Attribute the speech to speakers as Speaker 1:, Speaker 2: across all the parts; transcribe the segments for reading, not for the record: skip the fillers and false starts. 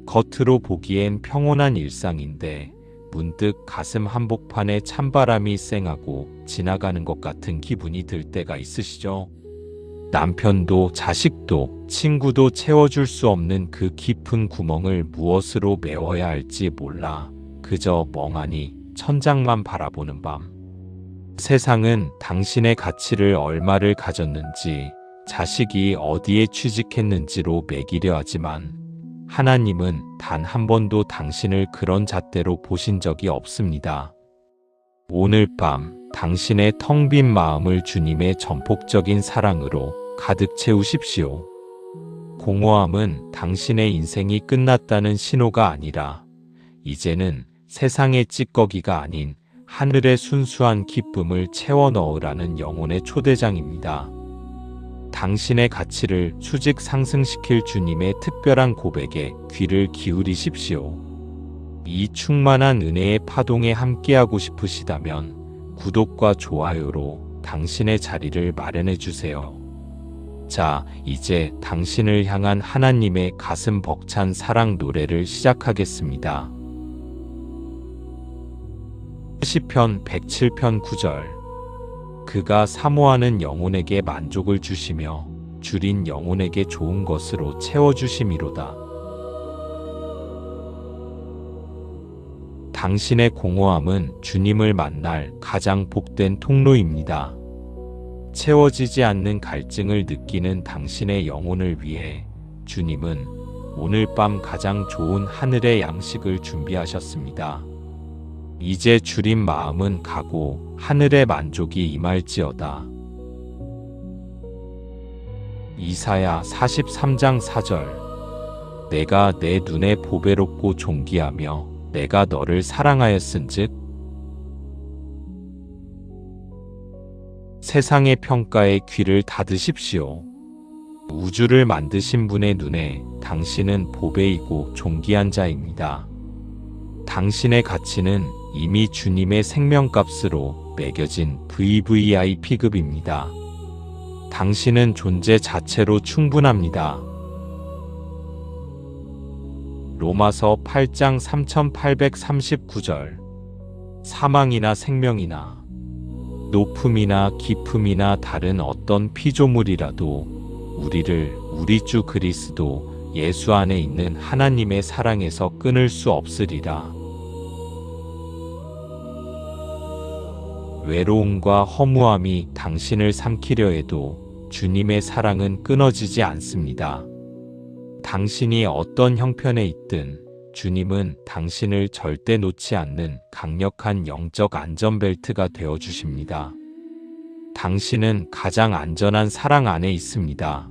Speaker 1: 겉으로 보기엔 평온한 일상인데 문득 가슴 한복판에 찬바람이 쌩하고 지나가는 것 같은 기분이 들 때가 있으시죠? 남편도 자식도 친구도 채워줄 수 없는 그 깊은 구멍을 무엇으로 메워야 할지 몰라 그저 멍하니 천장만 바라보는 밤. 세상은 당신의 가치를 얼마를 가졌는지, 자식이 어디에 취직했는지로 매기려 하지만 하나님은 단 한 번도 당신을 그런 잣대로 보신 적이 없습니다. 오늘 밤 당신의 텅 빈 마음을 주님의 전폭적인 사랑으로 가득 채우십시오. 공허함은 당신의 인생이 끝났다는 신호가 아니라 이제는 세상의 찌꺼기가 아닌 하늘의 순수한 기쁨을 채워 넣으라는 영혼의 초대장입니다. 당신의 가치를 수직 상승시킬 주님의 특별한 고백에 귀를 기울이십시오. 이 충만한 은혜의 파동에 함께하고 싶으시다면 구독과 좋아요로 당신의 자리를 마련해 주세요. 자, 이제 당신을 향한 하나님의 가슴 벅찬 사랑 노래를 시작하겠습니다. 시편 107편 9절. 그가 사모하는 영혼에게 만족을 주시며 줄인 영혼에게 좋은 것으로 채워주심이로다. 당신의 공허함은 주님을 만날 가장 복된 통로입니다. 채워지지 않는 갈증을 느끼는 당신의 영혼을 위해 주님은 오늘 밤 가장 좋은 하늘의 양식을 준비하셨습니다. 이제 줄인 마음은 가고 하늘의 만족이 임할지어다. 이사야 43장 4절. 내가 내 눈에 보배롭고 존귀하며 내가 너를 사랑하였은즉 세상의 평가에 귀를 닫으십시오. 우주를 만드신 분의 눈에 당신은 보배이고 존귀한 자입니다. 당신의 가치는 이미 주님의 생명값으로 매겨진 VVIP급입니다. 당신은 존재 자체로 충분합니다. 로마서 8장 3839절. 사망이나 생명이나 높음이나 깊음이나 다른 어떤 피조물이라도 우리를 우리 주 그리스도 예수 안에 있는 하나님의 사랑에서 끊을 수 없으리라. 외로움과 허무함이 당신을 삼키려 해도 주님의 사랑은 끊어지지 않습니다. 당신이 어떤 형편에 있든 주님은 당신을 절대 놓지 않는 강력한 영적 안전벨트가 되어주십니다. 당신은 가장 안전한 사랑 안에 있습니다.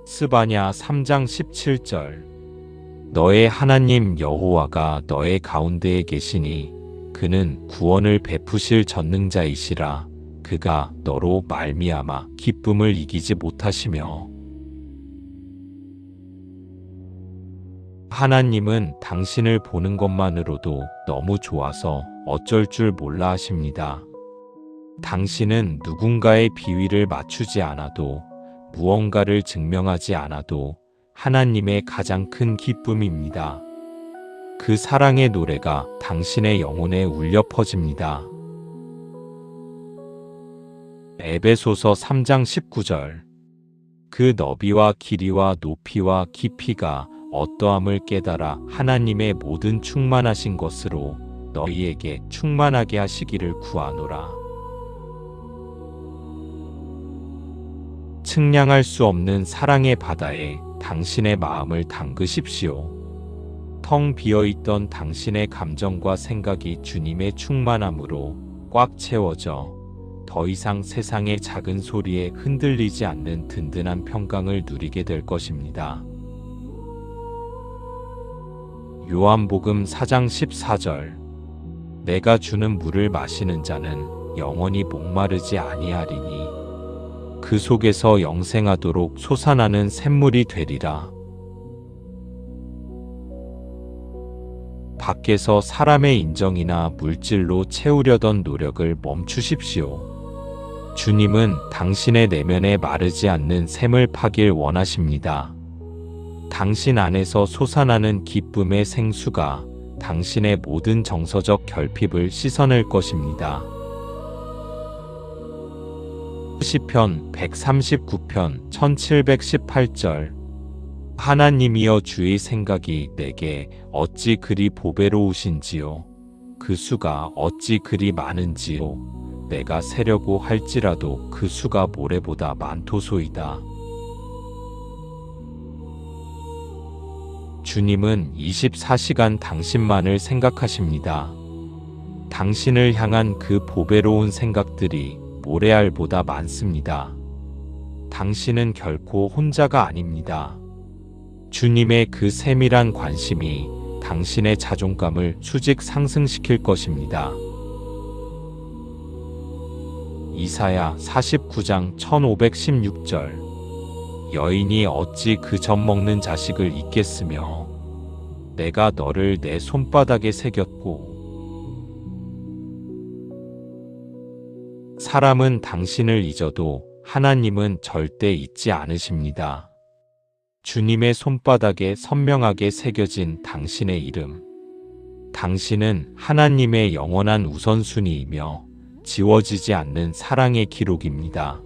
Speaker 1: 스바냐 3장 17절. 너의 하나님 여호와가 너의 가운데에 계시니 그는 구원을 베푸실 전능자이시라. 그가 너로 말미암아 기쁨을 이기지 못하시며. 하나님은 당신을 보는 것만으로도 너무 좋아서 어쩔 줄 몰라 하십니다. 당신은 누군가의 비위를 맞추지 않아도 무언가를 증명하지 않아도 하나님의 가장 큰 기쁨입니다. 그 사랑의 노래가 당신의 영혼에 울려 퍼집니다. 에베소서 3장 19절. 그 너비와 길이와 높이와 깊이가 어떠함을 깨달아 하나님의 모든 충만하신 것으로 너희에게 충만하게 하시기를 구하노라. 측량할 수 없는 사랑의 바다에 당신의 마음을 담그십시오. 텅 비어있던 당신의 감정과 생각이 주님의 충만함으로 꽉 채워져 더 이상 세상의 작은 소리에 흔들리지 않는 든든한 평강을 누리게 될 것입니다. 요한복음 4장 14절. 내가 주는 물을 마시는 자는 영원히 목마르지 아니하리니 그 속에서 영생하도록 솟아나는 샘물이 되리라. 밖에서 사람의 인정이나 물질로 채우려던 노력을 멈추십시오. 주님은 당신의 내면에 마르지 않는 샘을 파길 원하십니다. 당신 안에서 솟아나는 기쁨의 생수가 당신의 모든 정서적 결핍을 씻어낼 것입니다. 시편 139편 1718절 하나님이여 주의 생각이 내게 어찌 그리 보배로우신지요. 그 수가 어찌 그리 많은지요. 내가 세려고 할지라도 그 수가 모래보다 많도소이다. 주님은 24시간 당신만을 생각하십니다. 당신을 향한 그 보배로운 생각들이 모래알보다 많습니다. 당신은 결코 혼자가 아닙니다. 주님의 그 세밀한 관심이 당신의 자존감을 수직 상승시킬 것입니다. 이사야 49장 1516절 여인이 어찌 그 젖 먹는 자식을 잊겠으며 내가 너를 내 손바닥에 새겼고 사람은 당신을 잊어도 하나님은 절대 잊지 않으십니다. 주님의 손바닥에 선명하게 새겨진 당신의 이름. 당신은 하나님의 영원한 우선순위이며 지워지지 않는 사랑의 기록입니다.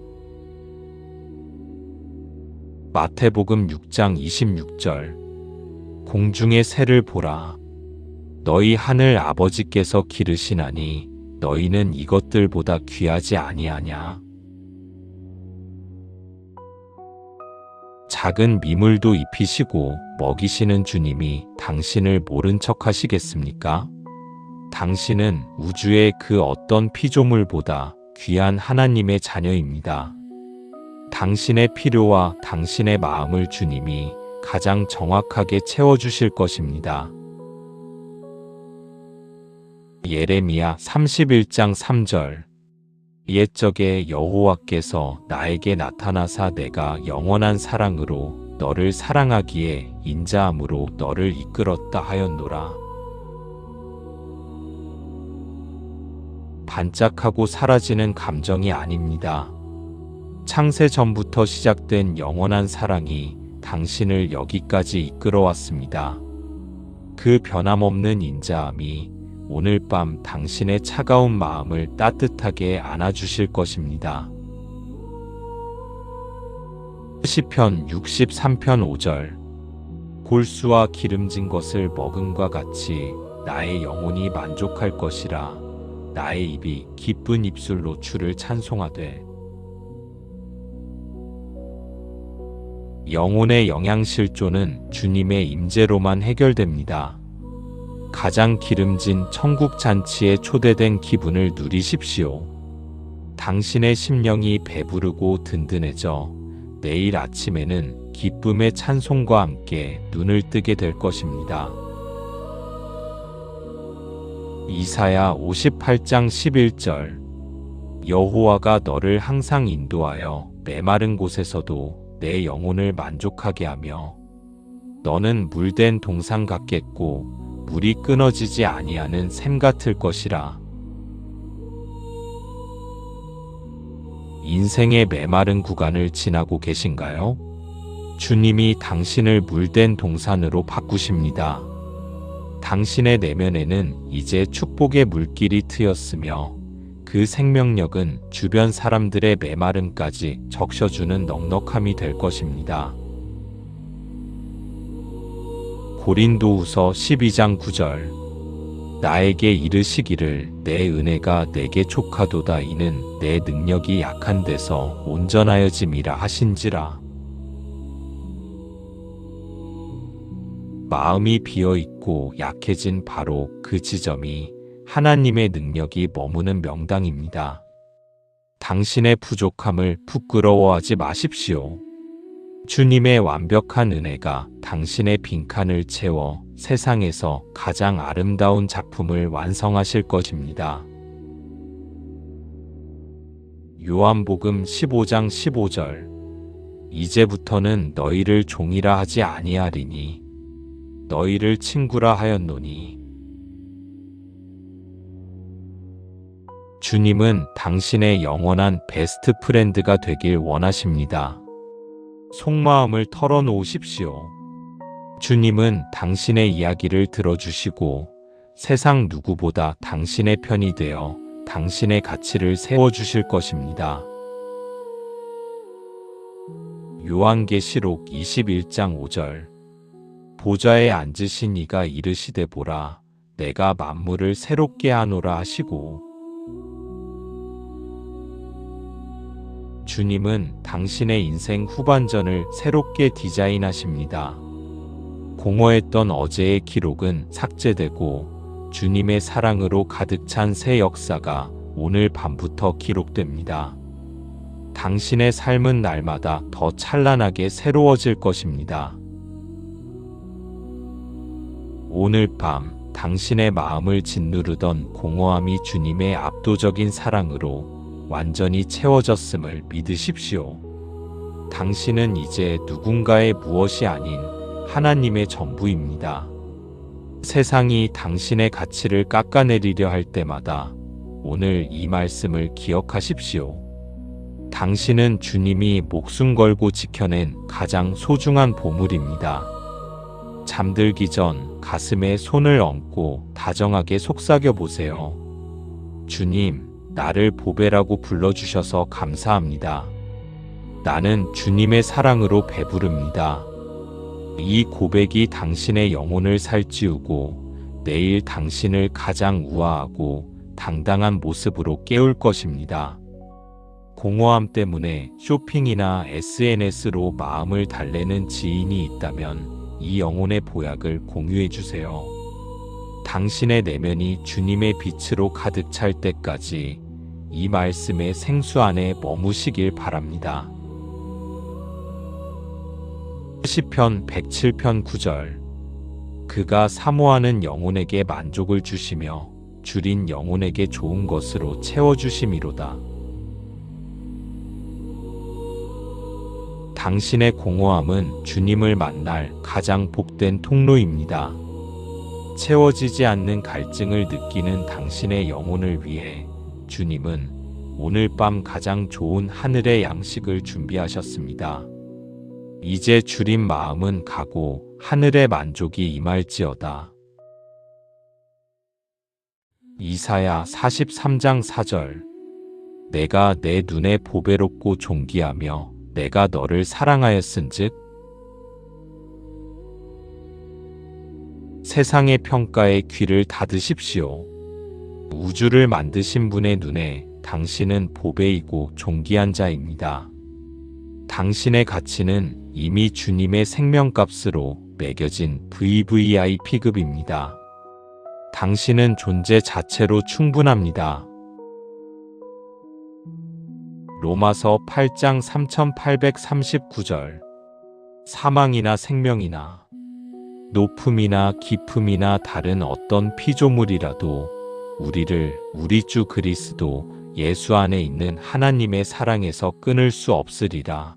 Speaker 1: 마태복음 6장 26절 공중의 새를 보라. 너희 하늘 아버지께서 기르시나니 너희는 이것들보다 귀하지 아니하냐. 작은 미물도 입히시고 먹이시는 주님이 당신을 모른 척 하시겠습니까? 당신은 우주의 그 어떤 피조물보다 귀한 하나님의 자녀입니다. 당신의 필요와 당신의 마음을 주님이 가장 정확하게 채워주실 것입니다. 예레미야 31장 3절 옛적에 여호와께서 나에게 나타나사 내가 영원한 사랑으로 너를 사랑하기에 인자함으로 너를 이끌었다 하였노라. 반짝하고 사라지는 감정이 아닙니다. 창세 전부터 시작된 영원한 사랑이 당신을 여기까지 이끌어왔습니다. 그 변함없는 인자함이 오늘 밤 당신의 차가운 마음을 따뜻하게 안아주실 것입니다. 시편 63편 5절 골수와 기름진 것을 먹음과 같이 나의 영혼이 만족할 것이라. 나의 입이 기쁜 입술로 주를 찬송하되. 영혼의 영양실조는 주님의 임재로만 해결됩니다. 가장 기름진 천국 잔치에 초대된 기분을 누리십시오. 당신의 심령이 배부르고 든든해져 내일 아침에는 기쁨의 찬송과 함께 눈을 뜨게 될 것입니다. 이사야 58장 11절 여호와가 너를 항상 인도하여 메마른 곳에서도 내 영혼을 만족하게 하며 너는 물된 동산 같겠고 물이 끊어지지 아니하는 샘 같을 것이라. 인생의 메마른 구간을 지나고 계신가요? 주님이 당신을 물된 동산으로 바꾸십니다. 당신의 내면에는 이제 축복의 물길이 트였으며 그 생명력은 주변 사람들의 메마름까지 적셔주는 넉넉함이 될 것입니다. 고린도후서 12장 9절 나에게 이르시기를 내 은혜가 내게 족하도다 이는 내 능력이 약한 데서 온전하여짐이라 하신지라. 마음이 비어있고 약해진 바로 그 지점이 하나님의 능력이 머무는 명당입니다. 당신의 부족함을 부끄러워하지 마십시오. 주님의 완벽한 은혜가 당신의 빈칸을 채워 세상에서 가장 아름다운 작품을 완성하실 것입니다. 요한복음 15장 15절 이제부터는 너희를 종이라 하지 아니하리니 너희를 친구라 하였노니. 주님은 당신의 영원한 베스트 프렌드가 되길 원하십니다. 속마음을 털어놓으십시오. 주님은 당신의 이야기를 들어주시고 세상 누구보다 당신의 편이 되어 당신의 가치를 세워주실 것입니다. 요한계시록 21장 5절. 보좌에 앉으신 이가 이르시되 보라, 내가 만물을 새롭게 하노라 하시고. 주님은 당신의 인생 후반전을 새롭게 디자인하십니다. 공허했던 어제의 기록은 삭제되고 주님의 사랑으로 가득 찬 새 역사가 오늘 밤부터 기록됩니다. 당신의 삶은 날마다 더 찬란하게 새로워질 것입니다. 오늘 밤 당신의 마음을 짓누르던 공허함이 주님의 압도적인 사랑으로 완전히 채워졌음을 믿으십시오. 당신은 이제 누군가의 무엇이 아닌 하나님의 전부입니다. 세상이 당신의 가치를 깎아내리려 할 때마다 오늘 이 말씀을 기억하십시오. 당신은 주님이 목숨 걸고 지켜낸 가장 소중한 보물입니다. 잠들기 전 가슴에 손을 얹고 다정하게 속삭여 보세요. 주님, 나를 보배라고 불러주셔서 감사합니다. 나는 주님의 사랑으로 배부릅니다. 이 고백이 당신의 영혼을 살찌우고 내일 당신을 가장 우아하고 당당한 모습으로 깨울 것입니다. 공허함 때문에 쇼핑이나 SNS로 마음을 달래는 지인이 있다면 이 영혼의 보약을 공유해 주세요. 당신의 내면이 주님의 빛으로 가득 찰 때까지 이 말씀의 생수 안에 머무시길 바랍니다. 시편 107편 9절. 그가 사모하는 영혼에게 만족을 주시며 줄인 영혼에게 좋은 것으로 채워주심이로다. 당신의 공허함은 주님을 만날 가장 복된 통로입니다. 채워지지 않는 갈증을 느끼는 당신의 영혼을 위해 주님은 오늘 밤 가장 좋은 하늘의 양식을 준비하셨습니다. 이제 줄인 마음은 가고 하늘의 만족이 임할지어다. 이사야 43장 4절. 내가 내 눈에 보배롭고 존귀하며 내가 너를 사랑하였은즉. 세상의 평가에 귀를 닫으십시오. 우주를 만드신 분의 눈에 당신은 보배이고 존귀한 자입니다. 당신의 가치는 이미 주님의 생명값으로 매겨진 VVIP급입니다. 당신은 존재 자체로 충분합니다. 로마서 8장 3839절. 사망이나 생명이나 높음이나 깊음이나 다른 어떤 피조물이라도 우리를 우리 주 그리스도 예수 안에 있는 하나님의 사랑에서 끊을 수 없으리라.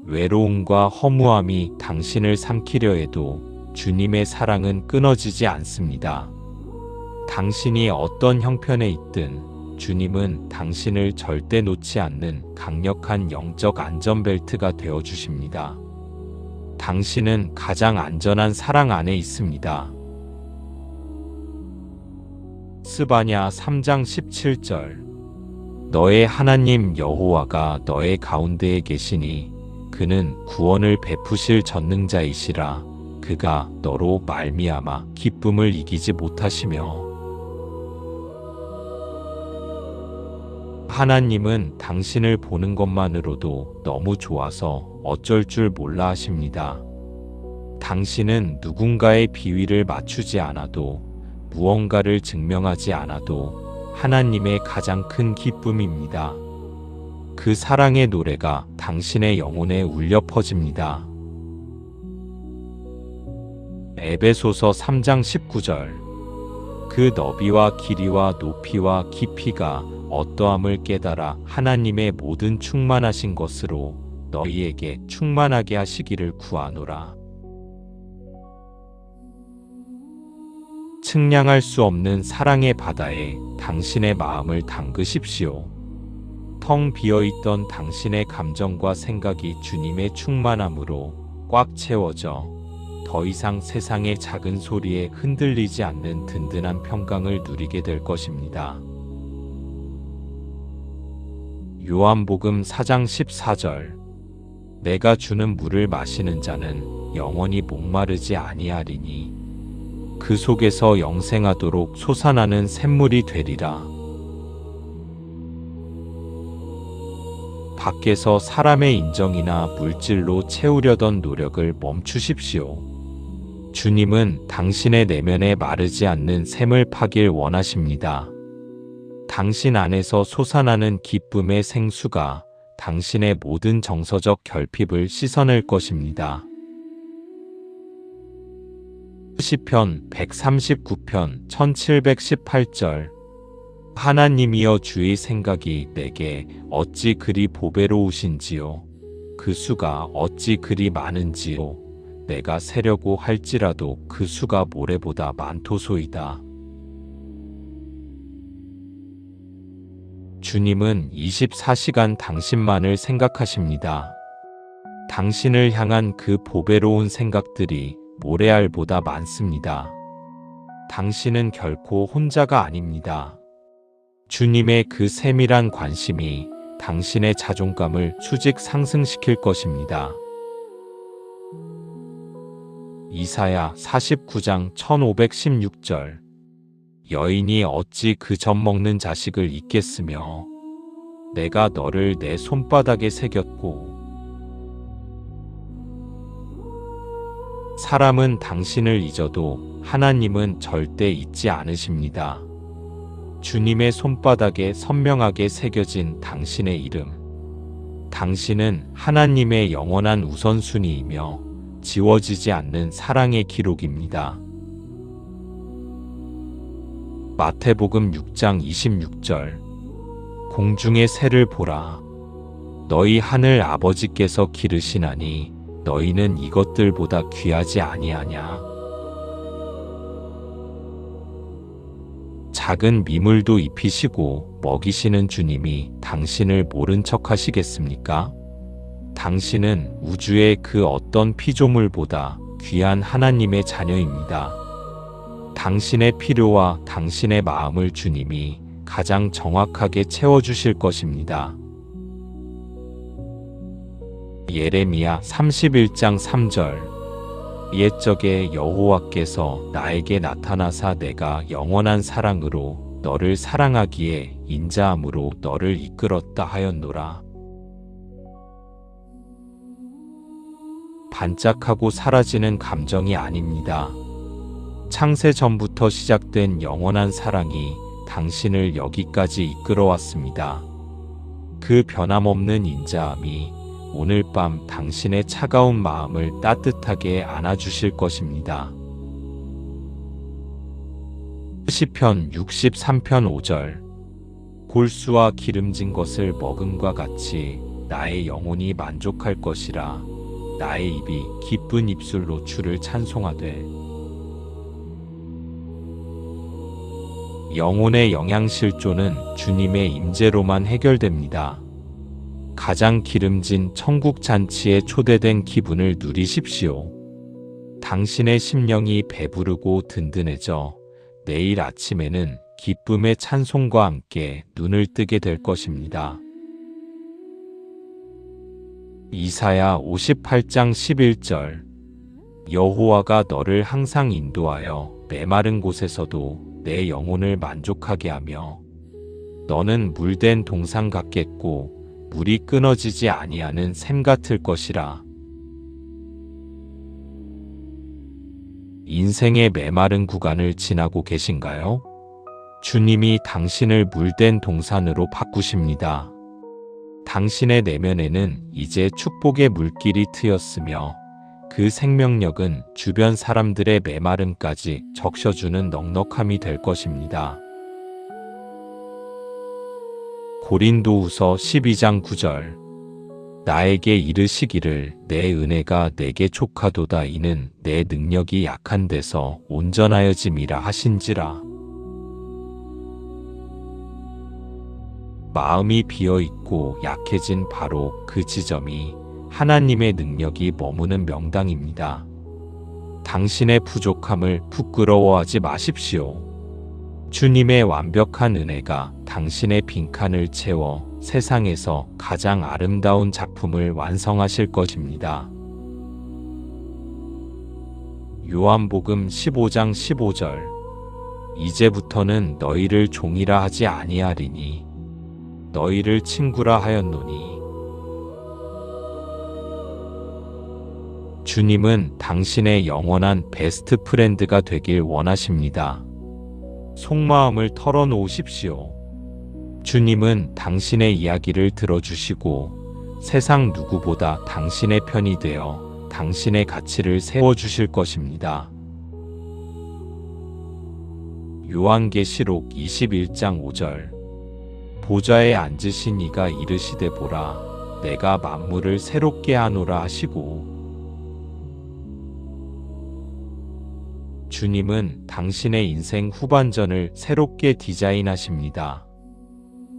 Speaker 1: 외로움과 허무함이 당신을 삼키려 해도 주님의 사랑은 끊어지지 않습니다. 당신이 어떤 형편에 있든 주님은 당신을 절대 놓지 않는 강력한 영적 안전벨트가 되어 주십니다. 당신은 가장 안전한 사랑 안에 있습니다. 스바냐 3장 17절. 너의 하나님 여호와가 너의 가운데에 계시니 그는 구원을 베푸실 전능자이시라. 그가 너로 말미암아 기쁨을 이기지 못하시며. 하나님은 당신을 보는 것만으로도 너무 좋아서 어쩔 줄 몰라 하십니다. 당신은 누군가의 비위를 맞추지 않아도 무언가를 증명하지 않아도 하나님의 가장 큰 기쁨입니다. 그 사랑의 노래가 당신의 영혼에 울려 퍼집니다. 에베소서 3장 19절. 그 너비와 길이와 높이와 깊이가 어떠함을 깨달아 하나님의 모든 충만하신 것으로 너희에게 충만하게 하시기를 구하노라. 측량할 수 없는 사랑의 바다에 당신의 마음을 담그십시오. 텅 비어있던 당신의 감정과 생각이 주님의 충만함으로 꽉 채워져 더 이상 세상의 작은 소리에 흔들리지 않는 든든한 평강을 누리게 될 것입니다. 요한복음 4장 14절 내가 주는 물을 마시는 자는 영원히 목마르지 아니하리니 그 속에서 영생하도록 솟아나는 샘물이 되리라. 밖에서 사람의 인정이나 물질로 채우려던 노력을 멈추십시오. 주님은 당신의 내면에 마르지 않는 샘을 파길 원하십니다. 당신 안에서 솟아나는 기쁨의 생수가 당신의 모든 정서적 결핍을 씻어낼 것입니다. 시편 139편 1718절 하나님이여 주의 생각이 내게 어찌 그리 보배로우신지요. 그 수가 어찌 그리 많은지요. 내가 세려고 할지라도 그 수가 모래보다 많도소이다. 주님은 24시간 당신만을 생각하십니다. 당신을 향한 그 보배로운 생각들이 모래알보다 많습니다. 당신은 결코 혼자가 아닙니다. 주님의 그 세밀한 관심이 당신의 자존감을 수직 상승시킬 것입니다. 이사야 49장 1516절 여인이 어찌 그 젖 먹는 자식을 잊겠으며 내가 너를 내 손바닥에 새겼고 사람은 당신을 잊어도 하나님은 절대 잊지 않으십니다. 주님의 손바닥에 선명하게 새겨진 당신의 이름. 당신은 하나님의 영원한 우선순위이며 지워지지 않는 사랑의 기록입니다. 마태복음 6장 26절 공중의 새를 보라. 너희 하늘 아버지께서 기르시나니 너희는 이것들보다 귀하지 아니하냐. 작은 미물도 입히시고 먹이시는 주님이 당신을 모른 척 하시겠습니까? 당신은 우주의 그 어떤 피조물보다 귀한 하나님의 자녀입니다. 당신의 필요와 당신의 마음을 주님이 가장 정확하게 채워주실 것입니다. 예레미야 31장 3절 옛적에 여호와께서 나에게 나타나사 내가 영원한 사랑으로 너를 사랑하기에 인자함으로 너를 이끌었다 하였노라. 반짝하고 사라지는 감정이 아닙니다. 창세 전부터 시작된 영원한 사랑이 당신을 여기까지 이끌어왔습니다. 그 변함없는 인자함이 오늘 밤 당신의 차가운 마음을 따뜻하게 안아주실 것입니다. 시편 63편 5절 골수와 기름진 것을 먹음과 같이 나의 영혼이 만족할 것이라. 나의 입이 기쁜 입술로 주를 찬송하되. 영혼의 영양실조는 주님의 임재로만 해결됩니다. 가장 기름진 천국 잔치에 초대된 기분을 누리십시오. 당신의 심령이 배부르고 든든해져 내일 아침에는 기쁨의 찬송과 함께 눈을 뜨게 될 것입니다. 이사야 58장 11절 여호와가 너를 항상 인도하여 메마른 곳에서도 내 영혼을 만족하게 하며 너는 물된 동산 같겠고 물이 끊어지지 아니하는 샘 같을 것이라. 인생의 메마른 구간을 지나고 계신가요? 주님이 당신을 물된 동산으로 바꾸십니다. 당신의 내면에는 이제 축복의 물길이 트였으며 그 생명력은 주변 사람들의 메마름까지 적셔주는 넉넉함이 될 것입니다. 고린도후서 12장 9절 나에게 이르시기를 내 은혜가 내게 족하도다 이는 내 능력이 약한 데서 온전하여짐이라 하신지라. 마음이 비어 있고 약해진 바로 그 지점이 하나님의 능력이 머무는 명당입니다. 당신의 부족함을 부끄러워하지 마십시오. 주님의 완벽한 은혜가 당신의 빈칸을 채워 세상에서 가장 아름다운 작품을 완성하실 것입니다. 요한복음 15장 15절. 이제부터는 너희를 종이라 하지 아니하리니 너희를 친구라 하였노니. 주님은 당신의 영원한 베스트 프렌드가 되길 원하십니다. 속마음을 털어놓으십시오. 주님은 당신의 이야기를 들어주시고 세상 누구보다 당신의 편이 되어 당신의 가치를 세워주실 것입니다. 요한계시록 21장 5절. 보좌에 앉으신 이가 이르시되 보라 내가 만물을 새롭게 하노라 하시고. 주님은 당신의 인생 후반전을 새롭게 디자인하십니다.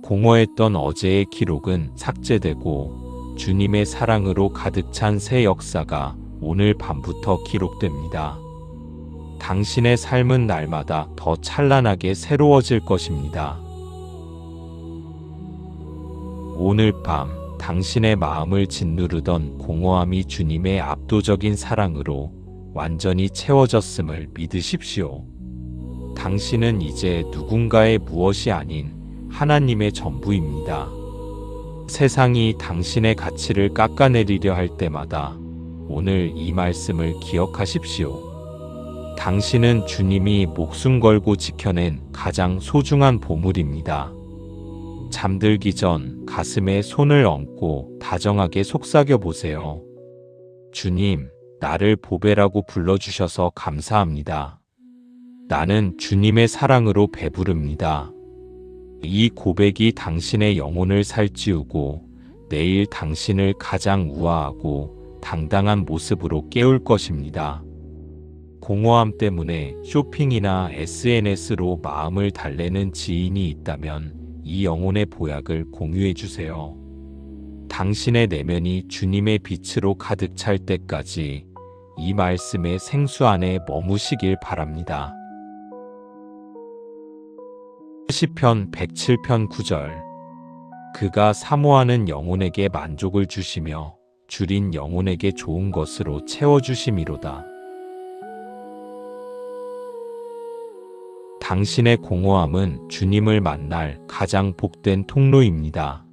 Speaker 1: 공허했던 어제의 기록은 삭제되고 주님의 사랑으로 가득 찬 새 역사가 오늘 밤부터 기록됩니다. 당신의 삶은 날마다 더 찬란하게 새로워질 것입니다. 오늘 밤 당신의 마음을 짓누르던 공허함이 주님의 압도적인 사랑으로 완전히 채워졌음을 믿으십시오. 당신은 이제 누군가의 무엇이 아닌 하나님의 전부입니다. 세상이 당신의 가치를 깎아내리려 할 때마다 오늘 이 말씀을 기억하십시오. 당신은 주님이 목숨 걸고 지켜낸 가장 소중한 보물입니다. 잠들기 전 가슴에 손을 얹고 다정하게 속삭여 보세요. 주님, 나를 보배라고 불러주셔서 감사합니다. 나는 주님의 사랑으로 배부릅니다. 이 고백이 당신의 영혼을 살찌우고 내일 당신을 가장 우아하고 당당한 모습으로 깨울 것입니다. 공허함 때문에 쇼핑이나 SNS로 마음을 달래는 지인이 있다면 이 영혼의 보약을 공유해 주세요. 당신의 내면이 주님의 빛으로 가득 찰 때까지 이 말씀의 생수 안에 머무시길 바랍니다. 시편 107편 9절. 그가 사모하는 영혼에게 만족을 주시며 줄인 영혼에게 좋은 것으로 채워주심이로다. 당신의 공허함은 주님을 만날 가장 복된 통로입니다.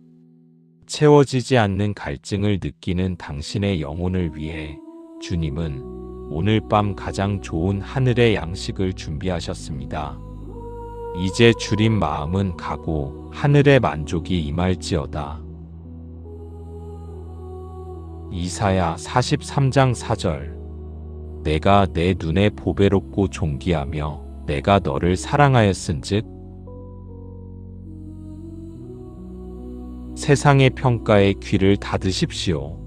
Speaker 1: 채워지지 않는 갈증을 느끼는 당신의 영혼을 위해 주님은 오늘 밤 가장 좋은 하늘의 양식을 준비하셨습니다. 이제 줄인 마음은 가고 하늘의 만족이 임할지어다. 이사야 43장 4절. 내가 내 눈에 보배롭고 존귀하며 내가 너를 사랑하였은즉. 세상의 평가에 귀를 닫으십시오.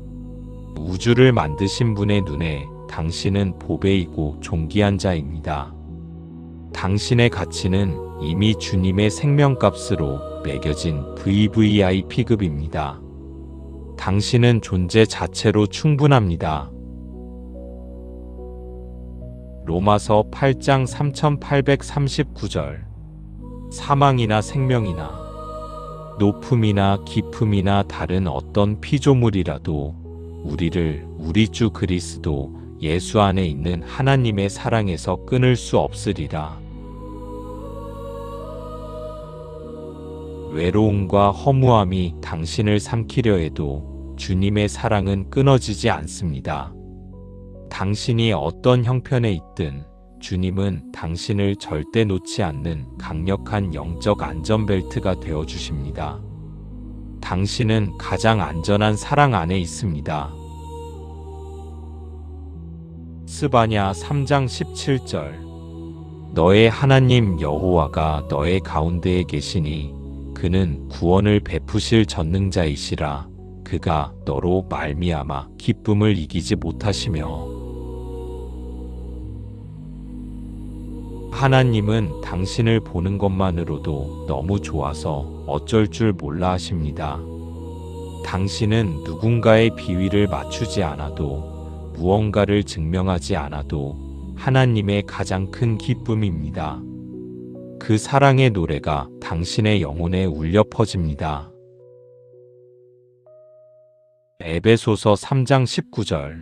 Speaker 1: 우주를 만드신 분의 눈에 당신은 보배이고 존귀한 자입니다. 당신의 가치는 이미 주님의 생명값으로 매겨진 VVIP급입니다. 당신은 존재 자체로 충분합니다. 로마서 8장 3839절. 사망이나 생명이나 높음이나 깊음이나 다른 어떤 피조물이라도 우리를 우리 주 그리스도 예수 안에 있는 하나님의 사랑에서 끊을 수 없으리라. 외로움과 허무함이 당신을 삼키려 해도 주님의 사랑은 끊어지지 않습니다. 당신이 어떤 형편에 있든 주님은 당신을 절대 놓지 않는 강력한 영적 안전벨트가 되어 주십니다. 당신은 가장 안전한 사랑 안에 있습니다. 스바냐 3장 17절. 너의 하나님 여호와가 너의 가운데에 계시니 그는 구원을 베푸실 전능자이시라. 그가 너로 말미암아 기쁨을 이기지 못하시며. 하나님은 당신을 보는 것만으로도 너무 좋아서 어쩔 줄 몰라 하십니다. 당신은 누군가의 비위를 맞추지 않아도, 무언가를 증명하지 않아도 하나님의 가장 큰 기쁨입니다. 그 사랑의 노래가 당신의 영혼에 울려 퍼집니다. 에베소서 3장 19절.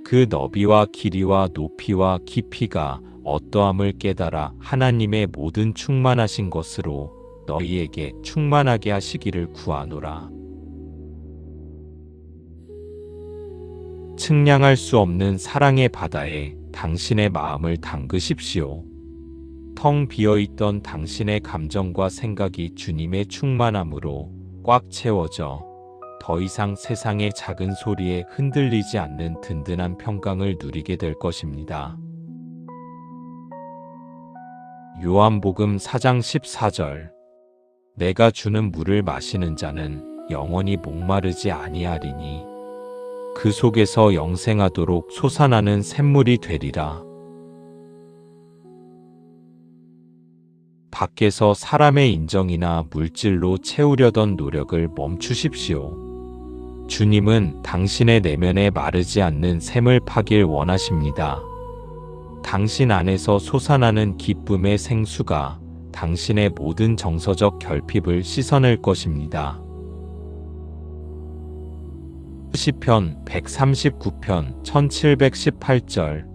Speaker 1: 그 너비와 길이와 높이와 깊이가 어떠함을 깨달아 하나님의 모든 충만하신 것으로 너희에게 충만하게 하시기를 구하노라. 측량할 수 없는 사랑의 바다에 당신의 마음을 담그십시오. 텅 비어있던 당신의 감정과 생각이 주님의 충만함으로 꽉 채워져 더 이상 세상의 작은 소리에 흔들리지 않는 든든한 평강을 누리게 될 것입니다. 요한복음 4장 14절. 내가 주는 물을 마시는 자는 영원히 목마르지 아니하리니 그 속에서 영생하도록 솟아나는 샘물이 되리라. 밖에서 사람의 인정이나 물질로 채우려던 노력을 멈추십시오. 주님은 당신의 내면에 마르지 않는 샘을 파길 원하십니다. 당신 안에서 솟아나는 기쁨의 생수가 당신의 모든 정서적 결핍을 씻어낼 것입니다. 시편 139편 1718절.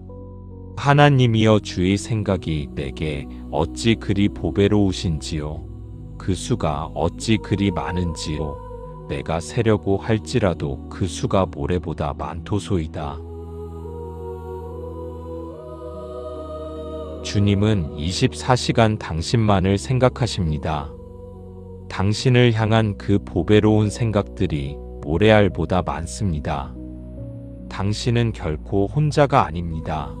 Speaker 1: 하나님이여 주의 생각이 내게 어찌 그리 보배로우신지요. 그 수가 어찌 그리 많은지요. 내가 세려고 할지라도 그 수가 모래보다 많도소이다. 주님은 24시간 당신만을 생각하십니다. 당신을 향한 그 보배로운 생각들이 모래알보다 많습니다. 당신은 결코 혼자가 아닙니다.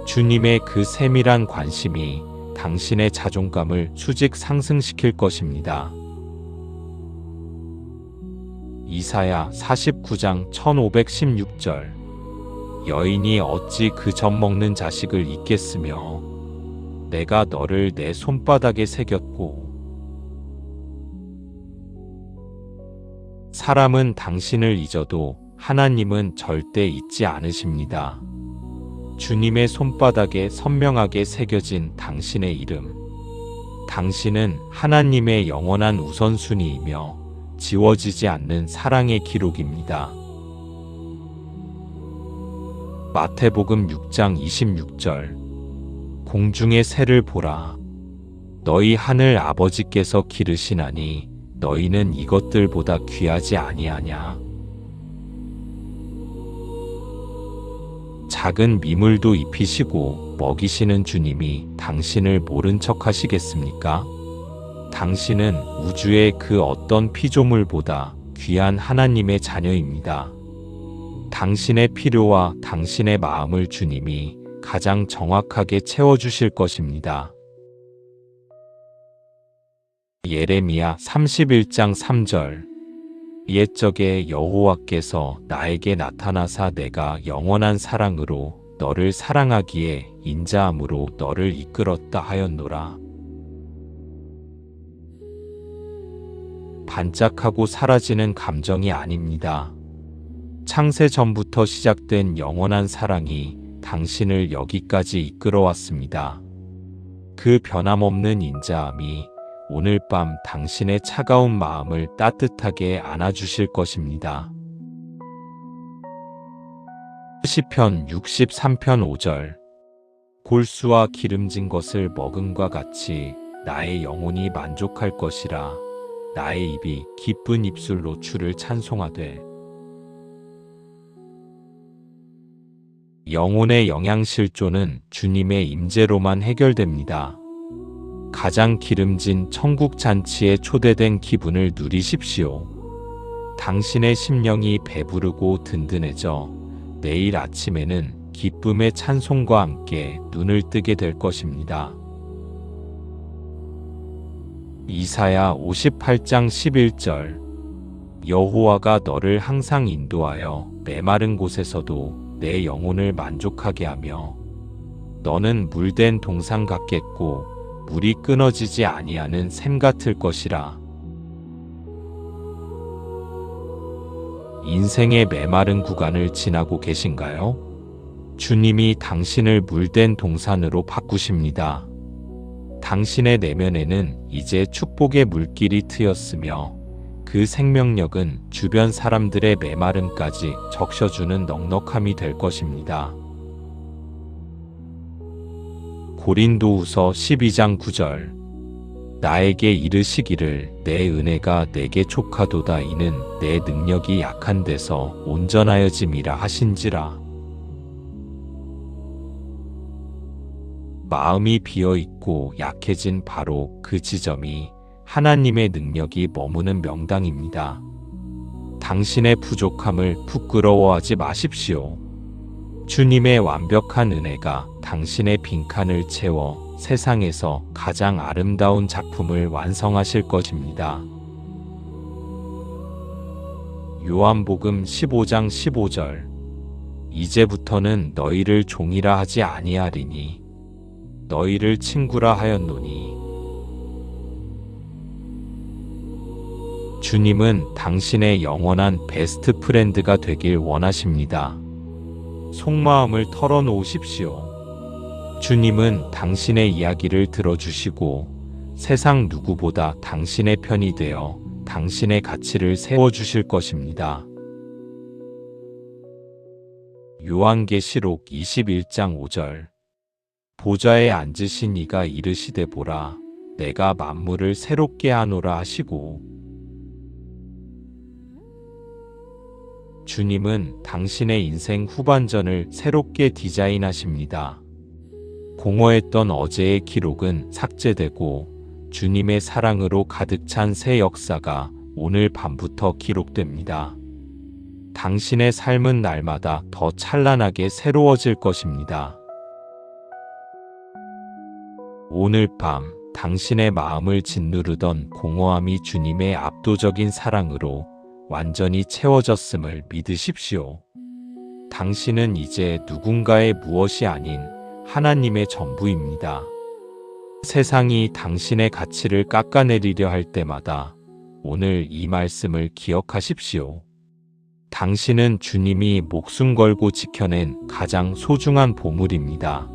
Speaker 1: 주님의 그 세밀한 관심이 당신의 자존감을 수직 상승시킬 것입니다. 이사야 49장 1516절. 여인이 어찌 그 젖 먹는 자식을 잊겠으며 내가 너를 내 손바닥에 새겼고. 사람은 당신을 잊어도 하나님은 절대 잊지 않으십니다. 주님의 손바닥에 선명하게 새겨진 당신의 이름. 당신은 하나님의 영원한 우선순위이며 지워지지 않는 사랑의 기록입니다. 마태복음 6장 26절. 공중의 새를 보라. 너희 하늘 아버지께서 기르시나니 너희는 이것들보다 귀하지 아니하냐. 작은 미물도 입히시고 먹이시는 주님이 당신을 모른 척 하시겠습니까? 당신은 우주의 그 어떤 피조물보다 귀한 하나님의 자녀입니다. 당신의 필요와 당신의 마음을 주님이 가장 정확하게 채워주실 것입니다. 예레미야 31장 3절. 옛적에 여호와께서 나에게 나타나사 내가 영원한 사랑으로 너를 사랑하기에 인자함으로 너를 이끌었다 하였노라. 반짝하고 사라지는 감정이 아닙니다. 창세 전부터 시작된 영원한 사랑이 당신을 여기까지 이끌어왔습니다. 그 변함없는 인자함이 오늘 밤 당신의 차가운 마음을 따뜻하게 안아주실 것입니다. 시편 63편 5절. 골수와 기름진 것을 먹음과 같이 나의 영혼이 만족할 것이라. 나의 입이 기쁜 입술로 주를 찬송하되. 영혼의 영양실조는 주님의 임재로만 해결됩니다. 가장 기름진 천국 잔치에 초대된 기분을 누리십시오. 당신의 심령이 배부르고 든든해져 내일 아침에는 기쁨의 찬송과 함께 눈을 뜨게 될 것입니다. 이사야 58장 11절. 여호와가 너를 항상 인도하여 메마른 곳에서도 내 영혼을 만족하게 하며 너는 물된 동상 같겠고 물이 끊어지지 아니하는 샘 같을 것이라. 인생의 메마른 구간을 지나고 계신가요? 주님이 당신을 물된 동산으로 바꾸십니다. 당신의 내면에는 이제 축복의 물길이 트였으며 그 생명력은 주변 사람들의 메마름까지 적셔주는 넉넉함이 될 것입니다. 고린도후서 12장 9절. 나에게 이르시기를 내 은혜가 내게 족하도다. 이는 내 능력이 약한 데서 온전하여짐이라 하신지라. 마음이 비어있고 약해진 바로 그 지점이 하나님의 능력이 머무는 명당입니다. 당신의 부족함을 부끄러워하지 마십시오. 주님의 완벽한 은혜가 당신의 빈칸을 채워 세상에서 가장 아름다운 작품을 완성하실 것입니다. 요한복음 15장 15절. 이제부터는 너희를 종이라 하지 아니하리니 너희를 친구라 하였노니. 주님은 당신의 영원한 베스트 프렌드가 되길 원하십니다. 속마음을 털어놓으십시오. 주님은 당신의 이야기를 들어주시고 세상 누구보다 당신의 편이 되어 당신의 가치를 세워주실 것입니다. 요한계시록 21장 5절. 보좌에 앉으신 이가 이르시되 보라, 내가 만물을 새롭게 하노라 하시고. 주님은 당신의 인생 후반전을 새롭게 디자인하십니다. 공허했던 어제의 기록은 삭제되고 주님의 사랑으로 가득 찬 새 역사가 오늘 밤부터 기록됩니다. 당신의 삶은 날마다 더 찬란하게 새로워질 것입니다. 오늘 밤 당신의 마음을 짓누르던 공허함이 주님의 압도적인 사랑으로 완전히 채워졌음을 믿으십시오. 당신은 이제 누군가의 무엇이 아닌 하나님의 전부입니다. 세상이 당신의 가치를 깎아내리려 할 때마다 오늘 이 말씀을 기억하십시오. 당신은 주님이 목숨 걸고 지켜낸 가장 소중한 보물입니다.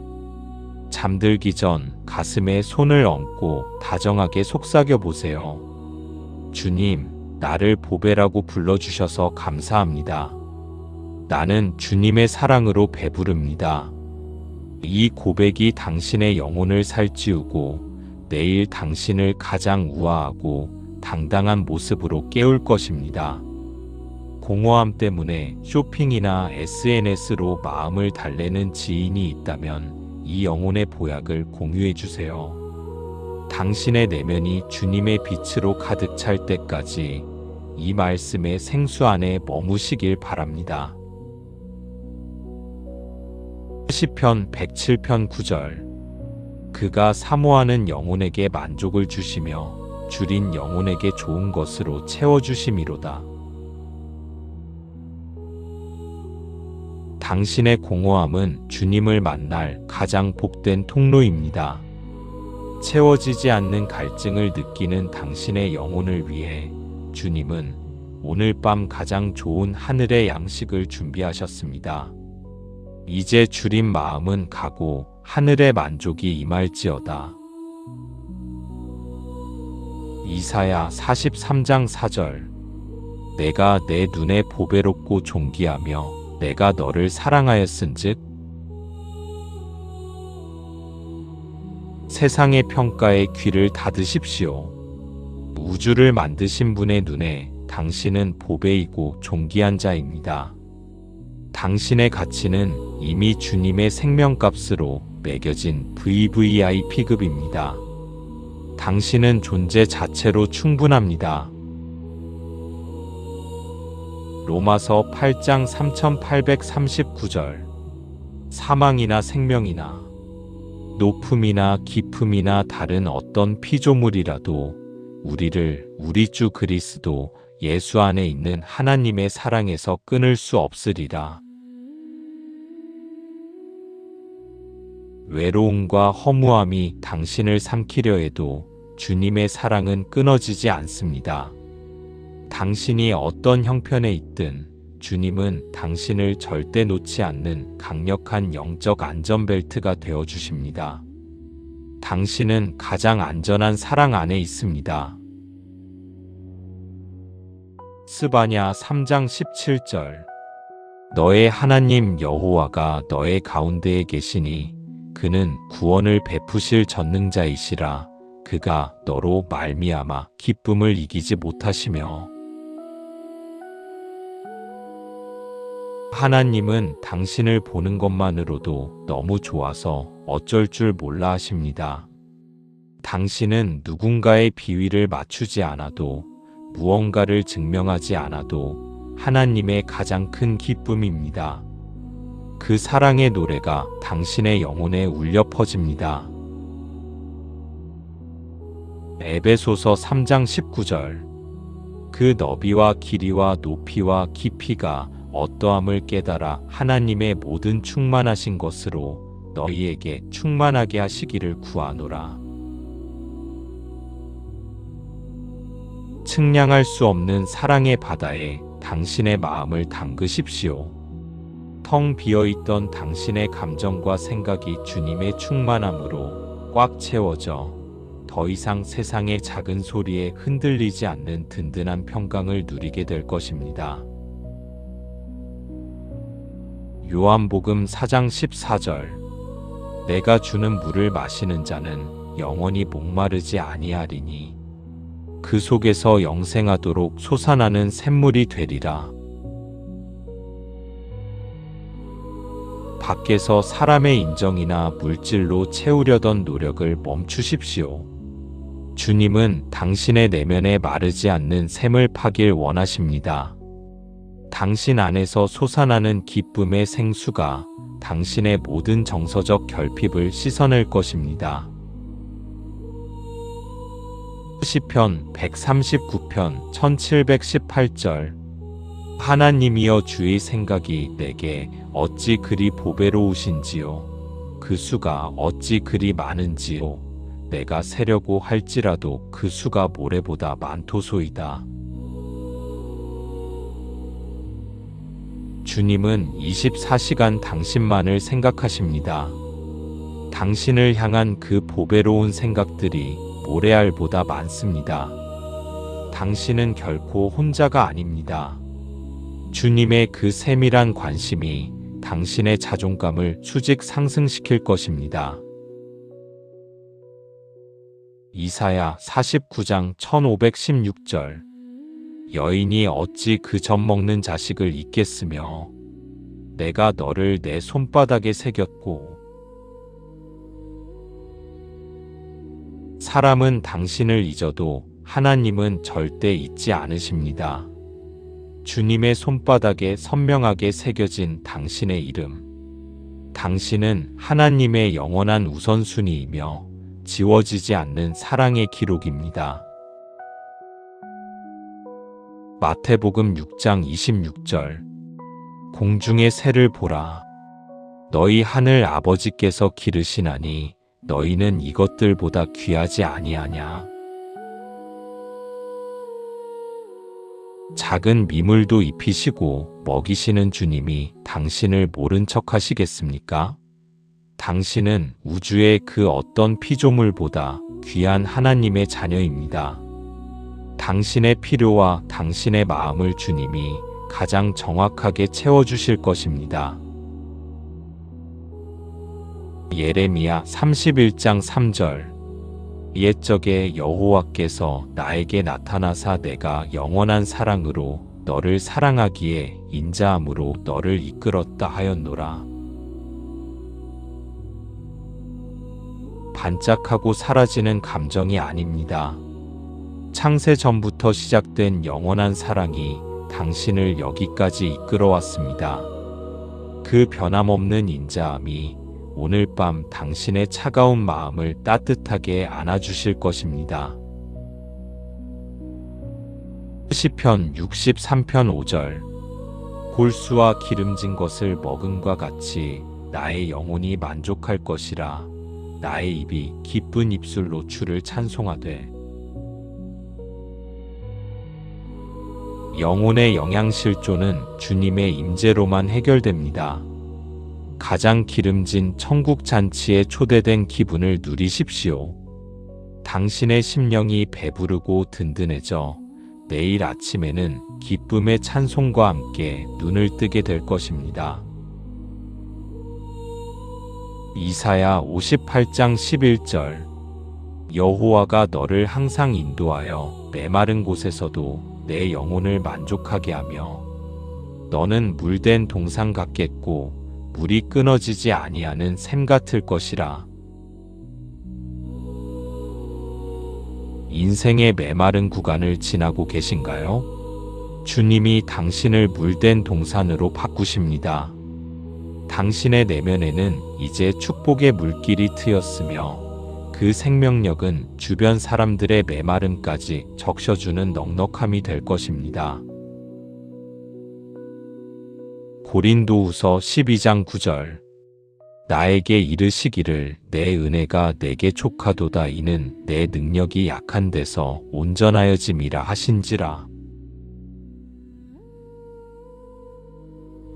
Speaker 1: 잠들기 전 가슴에 손을 얹고 다정하게 속삭여 보세요. 주님, 나를 보배라고 불러주셔서 감사합니다. 나는 주님의 사랑으로 배부릅니다. 이 고백이 당신의 영혼을 살찌우고 내일 당신을 가장 우아하고 당당한 모습으로 깨울 것입니다. 공허함 때문에 쇼핑이나 SNS로 마음을 달래는 지인이 있다면 이 영혼의 보약을 공유해 주세요. 당신의 내면이 주님의 빛으로 가득 찰 때까지 이 말씀의 생수 안에 머무시길 바랍니다. 시편 107편 9절. 그가 사모하는 영혼에게 만족을 주시며 줄인 영혼에게 좋은 것으로 채워주심이로다. 당신의 공허함은 주님을 만날 가장 복된 통로입니다. 채워지지 않는 갈증을 느끼는 당신의 영혼을 위해 주님은 오늘 밤 가장 좋은 하늘의 양식을 준비하셨습니다. 이제 줄인 마음은 가고 하늘의 만족이 임할지어다. 이사야 43장 4절. 내가 내 눈에 보배롭고 존귀하며 내가 너를 사랑하였은즉 세상의 평가에 귀를 닫으십시오. 우주를 만드신 분의 눈에 당신은 보배이고 존귀한 자입니다. 당신의 가치는 이미 주님의 생명값으로 매겨진 VVIP급입니다. 당신은 존재 자체로 충분합니다. 로마서 8장 3839절. 사망이나 생명이나 높음이나 깊음이나 다른 어떤 피조물이라도 우리를 우리 주 그리스도 예수 안에 있는 하나님의 사랑에서 끊을 수 없으리라. 외로움과 허무함이 당신을 삼키려 해도 주님의 사랑은 끊어지지 않습니다. 당신이 어떤 형편에 있든 주님은 당신을 절대 놓지 않는 강력한 영적 안전벨트가 되어 주십니다. 당신은 가장 안전한 사랑 안에 있습니다. 스바냐 3장 17절. 너의 하나님 여호와가 너의 가운데에 계시니 그는 구원을 베푸실 전능자이시라. 그가 너로 말미암아 기쁨을 이기지 못하시며. 하나님은 당신을 보는 것만으로도 너무 좋아서 어쩔 줄 몰라 하십니다. 당신은 누군가의 비위를 맞추지 않아도, 무언가를 증명하지 않아도 하나님의 가장 큰 기쁨입니다. 그 사랑의 노래가 당신의 영혼에 울려 퍼집니다. 에베소서 3장 19절. 그 너비와 길이와 높이와 깊이가 어떠함을 깨달아 하나님의 모든 충만하신 것으로 너희에게 충만하게 하시기를 구하노라. 측량할 수 없는 사랑의 바다에 당신의 마음을 담그십시오. 텅 비어있던 당신의 감정과 생각이 주님의 충만함으로 꽉 채워져 더 이상 세상의 작은 소리에 흔들리지 않는 든든한 평강을 누리게 될 것입니다. 요한복음 4장 14절. 내가 주는 물을 마시는 자는 영원히 목마르지 아니하리니 그 속에서 영생하도록 솟아나는 샘물이 되리라. 밖에서 사람의 인정이나 물질로 채우려던 노력을 멈추십시오. 주님은 당신의 내면에 마르지 않는 샘을 파길 원하십니다. 당신 안에서 솟아나는 기쁨의 생수가 당신의 모든 정서적 결핍을 씻어낼 것입니다. 시편 139편 1718절. 하나님이여 주의 생각이 내게 어찌 그리 보배로우신지요. 그 수가 어찌 그리 많은지요. 내가 세려고 할지라도 그 수가 모래보다 많도소이다. 주님은 24시간 당신만을 생각하십니다. 당신을 향한 그 보배로운 생각들이 모래알보다 많습니다. 당신은 결코 혼자가 아닙니다. 주님의 그 세밀한 관심이 당신의 자존감을 수직 상승시킬 것입니다. 이사야 49장 1516절. 여인이 어찌 그 젖 먹는 자식을 잊겠으며 내가 너를 내 손바닥에 새겼고. 사람은 당신을 잊어도 하나님은 절대 잊지 않으십니다. 주님의 손바닥에 선명하게 새겨진 당신의 이름. 당신은 하나님의 영원한 우선순위이며 지워지지 않는 사랑의 기록입니다. 마태복음 6장 26절. 공중의 새를 보라. 너희 하늘 아버지께서 기르시나니 너희는 이것들보다 귀하지 아니하냐. 작은 미물도 입히시고 먹이시는 주님이 당신을 모른 척 하시겠습니까? 당신은 우주의 그 어떤 피조물보다 귀한 하나님의 자녀입니다. 당신의 필요와 당신의 마음을 주님이 가장 정확하게 채워주실 것입니다. 예레미야 31장 3절. 옛적에 여호와께서 나에게 나타나사 내가 영원한 사랑으로 너를 사랑하기에 인자함으로 너를 이끌었다 하였노라. 반짝하고 사라지는 감정이 아닙니다. 창세 전부터 시작된 영원한 사랑이 당신을 여기까지 이끌어왔습니다. 그 변함없는 인자함이 오늘 밤 당신의 차가운 마음을 따뜻하게 안아주실 것입니다. 시편 63편 5절. 골수와 기름진 것을 먹음과 같이 나의 영혼이 만족할 것이라. 나의 입이 기쁜 입술로 주를 찬송하되. 영혼의 영양실조는 주님의 임재로만 해결됩니다. 가장 기름진 천국 잔치에 초대된 기분을 누리십시오. 당신의 심령이 배부르고 든든해져 내일 아침에는 기쁨의 찬송과 함께 눈을 뜨게 될 것입니다. 이사야 58장 11절. 여호와가 너를 항상 인도하여 메마른 곳에서도 내 영혼을 만족하게 하며 너는 물된 동산 같겠고 물이 끊어지지 아니하는 샘 같을 것이라. 인생의 메마른 구간을 지나고 계신가요? 주님이 당신을 물된 동산으로 바꾸십니다. 당신의 내면에는 이제 축복의 물길이 트였으며 그 생명력은 주변 사람들의 메마름까지 적셔주는 넉넉함이 될 것입니다. 고린도후서 12장 9절. 나에게 이르시기를 내 은혜가 내게 족하도다. 이는 내 능력이 약한 데서 온전하여짐이라 하신지라.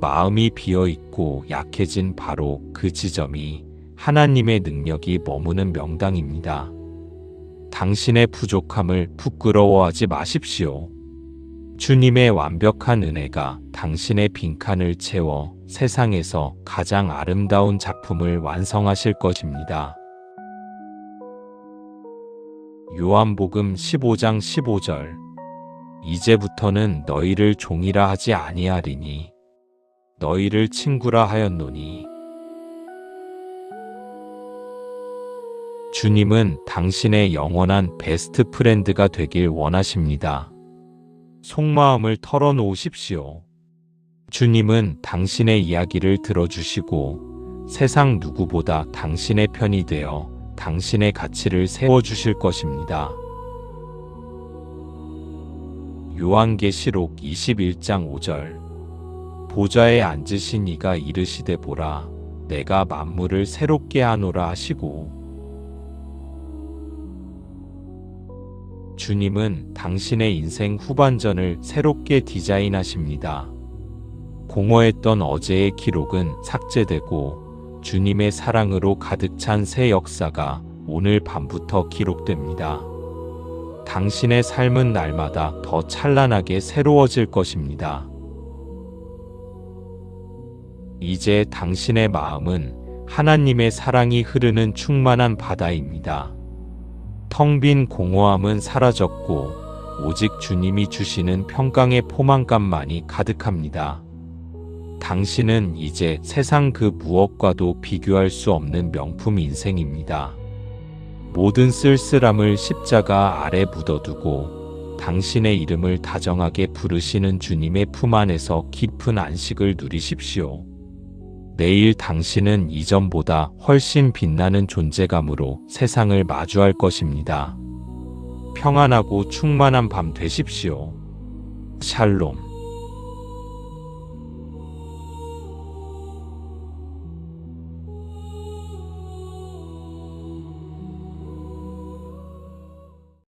Speaker 1: 마음이 비어있고 약해진 바로 그 지점이 하나님의 능력이 머무는 명당입니다. 당신의 부족함을 부끄러워하지 마십시오. 주님의 완벽한 은혜가 당신의 빈칸을 채워 세상에서 가장 아름다운 작품을 완성하실 것입니다. 요한복음 15장 15절. 이제부터는 너희를 종이라 하지 아니하리니 너희를 친구라 하였노니. 주님은 당신의 영원한 베스트 프렌드가 되길 원하십니다. 속마음을 털어놓으십시오. 주님은 당신의 이야기를 들어주시고 세상 누구보다 당신의 편이 되어 당신의 가치를 세워주실 것입니다. 요한계시록 21장 5절. 보좌에 앉으신 이가 이르시되 보라 내가 만물을 새롭게 하노라 하시고. 주님은 당신의 인생 후반전을 새롭게 디자인하십니다. 공허했던 어제의 기록은 삭제되고 주님의 사랑으로 가득 찬 새 역사가 오늘 밤부터 기록됩니다. 당신의 삶은 날마다 더 찬란하게 새로워질 것입니다. 이제 당신의 마음은 하나님의 사랑이 흐르는 충만한 바다입니다. 텅 빈 공허함은 사라졌고 오직 주님이 주시는 평강의 포만감만이 가득합니다. 당신은 이제 세상 그 무엇과도 비교할 수 없는 명품 인생입니다. 모든 쓸쓸함을 십자가 아래 묻어두고 당신의 이름을 다정하게 부르시는 주님의 품 안에서 깊은 안식을 누리십시오. 내일 당신은 이전보다 훨씬 빛나는 존재감으로 세상을 마주할 것입니다. 평안하고 충만한 밤 되십시오. 샬롬.